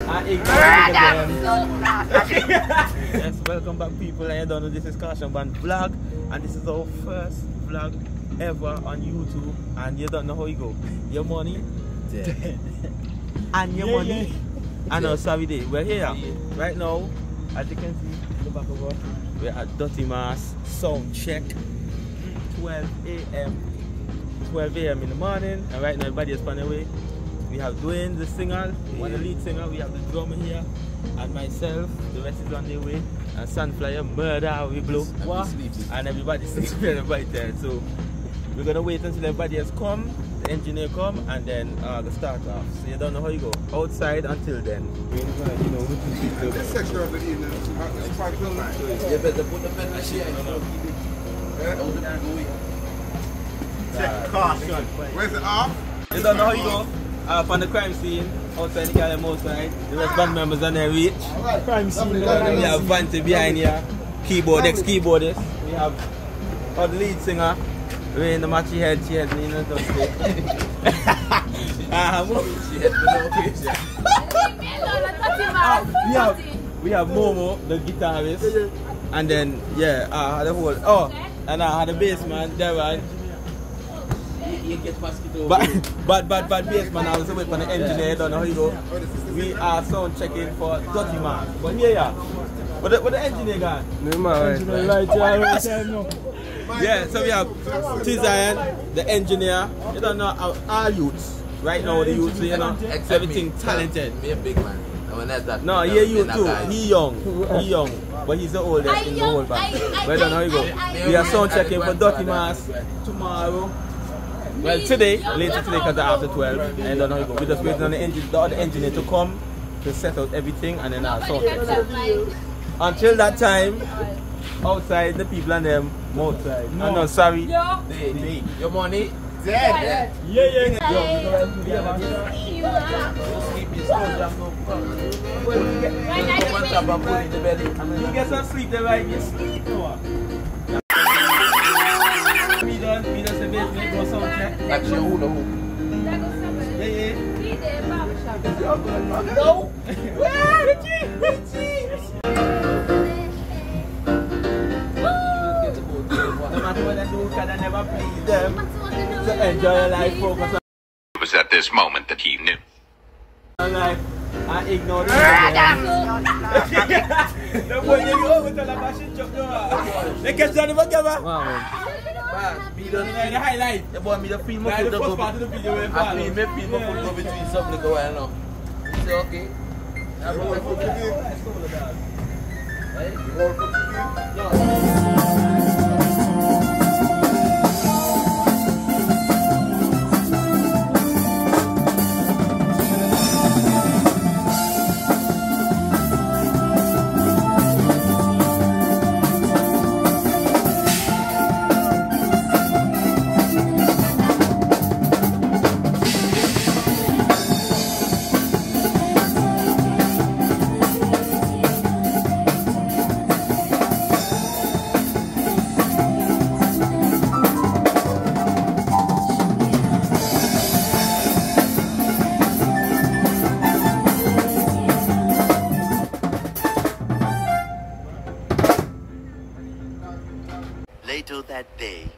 Yes, welcome back people, and you don't know this is Kaution Band vlog, and this is our first vlog ever on YouTube, and you don't know how you go. Your money dead. And your money and our savvy day. We're here right now, as you can see in the back of us, we're at Dutty Mass sound check, 12 a.m. in the morning, and right now everybody is on their way. We have Dwayne, the singer, one of the lead singer, we have the drummer here, and myself, the rest is on their way, and Sunflyer, murder, we blow, and everybody's sleeping, everybody there. So we're gonna wait until everybody has come, the engineer come, and then the start off. So you don't know how you go. Outside until then. You know, this section of the evening, it's quite cool. You better put the pen machine in. Kaution. Where's it off? You don't know how you go. Up on the crime scene, outside the car, outside. The rest band members on their reach. Crime scene. We have Vanty behind here, ex-keyboardist. We have our lead singer. We're in the match, she had me in the dust. We have Momo, the guitarist. And then, the whole, and I had a bass man, Darren. But bassman, I was away from the engineer, don't know how you go. We are sound checking for Dutty Mass. But here, what the engineer gone? Yeah, so we have Tizayan, the engineer. You don't know our youths. Right now the youths, you know, everything talented. Me a big man. No, he you too. He young. But he's the oldest in the whole band. But I don't know how you go. We are sound checking for Dutty Mass tomorrow. Well, later today because after 12, and I don't know how you go. We're just waiting on the other engineer to come to set out everything, and then I'll sound check. Until that time, outside the people and them outside. No. I'm not sorry. Your money dead. Yeah. You get some sleep there, right? You sleep. We done say basement, go sound check. That's your hula hoop. Yeah. No. Where? Richie. No matter what I do, can I never please them. So enjoy your life, focus on. It was at this moment that he knew. Life and ignore the the boy you go with the machine chop no. They catch that never camera. Be the highlight. The boy me the film the first part of the video where I me film go between something go while now. It's okay. Later that day.